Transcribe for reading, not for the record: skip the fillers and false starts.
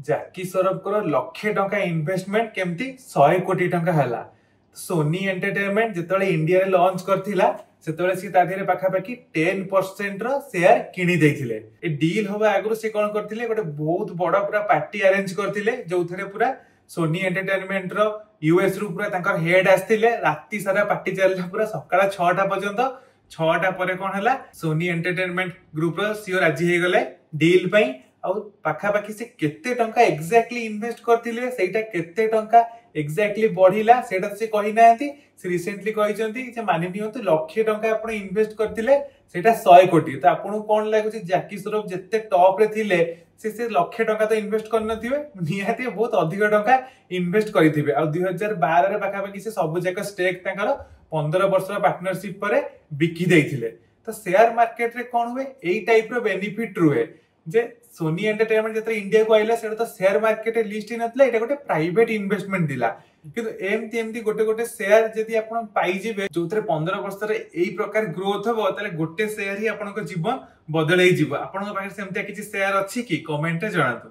ଜାକି ଶ୍ରଫଙ୍କର ଲକ୍ଷେ ଟଙ୍କା ଇନଭେଷ୍ଟମେଣ୍ଟ କେମିତି 100 କୋଟି ଟଙ୍କା ହେଲା। सोनी एंटरटेनमेंट जिते इंडिया रे लॉन्च करथिला सेतबेले सी ता देरे पाखापाखि 10% रो शेयर किनी देथिले। ए डील होबा आगु से कोन करथिले गोटे बहुत बड़ा पूरा पार्टी अरेंज करथिले जोथरे पूरा सोनी एंटरटेनमेंट रो यूएस रु पूरा तांकर हेड आस्थिले राती सारा पार्टी चलला पूरा सकाळ 6टा पर्यंत 6टा परे कोन हला सोनी एंटरटेनमेंट ग्रुप रो सीओ राजी हे गले डील पई आउ पाखापाखि से केते टंका एक्जेक्टली इन्वेस्ट करथिले सेटा केते टंका एक्जेक्टली बढ़िला सेटा से कहि नांती से रिसेंटली कहिसंती जे मानि नियंतु लक्षे टंका आपण इन्वेस्ट करथिले सेटा 100 कोटी तो आपन कोन लागु जे जाकी श्रफ जत्ते टॉप रे थिले से लक्षे टंका तो इन्वेस्ट कर नथिबे निहाती बहुत अधिक टंका इन्वेस्ट करिथिबे आ 2012 रे पाखापाखि से सब जाक स्टेक तांकर 15 वर्ष पार्टनरशिप परे बिकी देथिले। तो शेयर मार्केट रे कोन हुए एई टाइप रो बेनिफिट रुए जे सोनी एंटरटेनमेंट जते इंडिया को आइला सेटा तो शेयर मार्केट लिस्ट नथला एटा गोटे प्राइवेट इन्वेस्टमेंट दिला किंतु एमती गोटे गोटे शेयर जदी आपण पाई जिवे जोथरे 15 वर्ष रे एई प्रकार ग्रोथ होबो ताले गोटे शेयर ही आपनको जीवन बदलै जीवो। आपनको पाखे सेमते किछि शेयर अछि कि कमेंट रे जणातु।